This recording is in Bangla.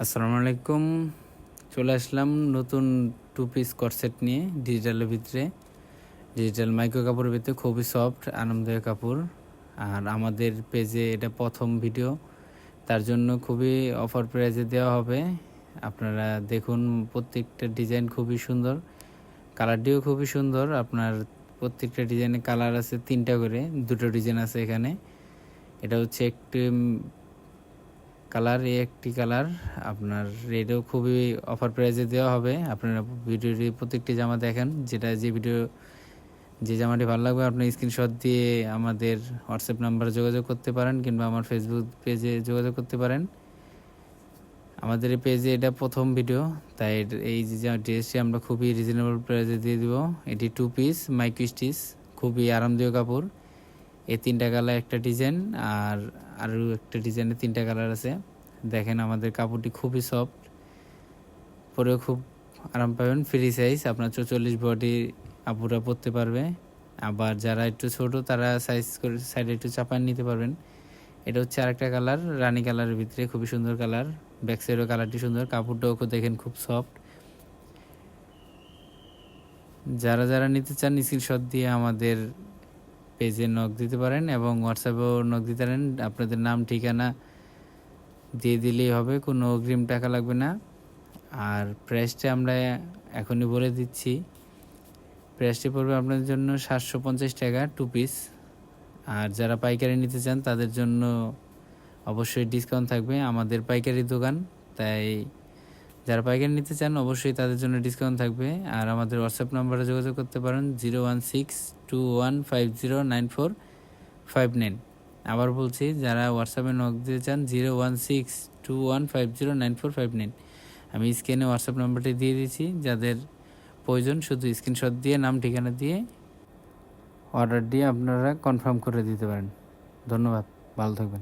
আসসালামু আলাইকুম। চলে আসলাম নতুন টু পিস কটসেট নিয়ে ডিজিটালের ভিতরে, ডিজিটাল মাইক্রো কাপড়ের ভিতরে খুবই সফট আরামদায়ক কাপড়। আর আমাদের পেজে এটা প্রথম ভিডিও, তার জন্য খুবই অফার প্রাইজে দেওয়া হবে। আপনারা দেখুন, প্রত্যেকটা ডিজাইন খুবই সুন্দর, কালারটিও খুবই সুন্দর। আপনার প্রত্যেকটা ডিজাইনের কালার আছে 3টা করে, 2টো ডিজাইন আছে এখানে। এটা হচ্ছে একটি কালার, একটি কালার আপনার রেডও খুবই অফার প্রাইসে দেওয়া হবে। আপনারা ভিডিওটি প্রত্যেকটি জামা দেখেন, যে জামাটি ভালো লাগবে আপনি স্ক্রিনশট দিয়ে আমাদের হোয়াটসঅ্যাপ নাম্বারে যোগাযোগ করতে পারেন, কিংবা আমার ফেসবুক পেজে যোগাযোগ করতে পারেন। আমাদের এই পেজে এটা প্রথম ভিডিও, তাই এই যে ড্রেসটি আমরা খুবই রিজনেবল প্রাইসে দিয়ে দিব। এটি 2 পিস মাইক্রো স্টিচ, খুবই আরামদায়ক কাপড়। এই 3টা কালার একটা ডিজাইন, আর আরও একটা ডিজাইনে 3টা কালার আছে। দেখেন আমাদের কাপড়টি খুবই সফট, পরেও খুব আরাম পাবেন। ফ্রি সাইজ, আপনার 44 বডি আপুরা পরতে পারবে। আবার যারা একটু ছোট তারা সাইজ করে সাইডে একটু চাপান নিতে পারবেন। এটা হচ্ছে আরেকটা কালার, রানী কালারের ভিতরে খুবই সুন্দর কালার। ব্যাক সাইডের কালারটি সুন্দর, কাপড়টাও দেখেন খুব সফট। যারা নিতে চান স্ক্রিনশট দিয়ে আমাদের পেজে নক দিতে পারেন, এবং হোয়াটসঅ্যাপেও নক দিতে পারেন। আপনাদের নাম ঠিকানা দিয়ে দিলেই হবে, কোনো অগ্রিম টাকা লাগবে না। আর প্রাইসটা আমরা এখনই বলে দিচ্ছি। প্রাইসটি পড়বে আপনাদের জন্য 750 টাকা 2 পিস। আর যারা পাইকারি নিতে চান তাদের জন্য অবশ্যই ডিসকাউন্ট থাকবে, আমাদের পাইকারি দোকান, তাই যারা পাইকারি নিতে চান অবশ্যই তাদের জন্য ডিসকাউন্ট থাকবে। আর আমাদের হোয়াটসঅ্যাপ নাম্বারে যোগাযোগ করতে পারেন 01621509459। আবার বলছি, যারা হোয়াটসঅ্যাপে নক দিতে চান 01621509459। আমি স্ক্রিনে হোয়াটসঅ্যাপ নাম্বারটি দিয়ে দিচ্ছি, যাদের প্রয়োজন শুধু স্ক্রিনশট দিয়ে নাম ঠিকানা দিয়ে অর্ডার দিয়ে আপনারা কনফার্ম করে দিতে পারেন। ধন্যবাদ, ভালো থাকবেন।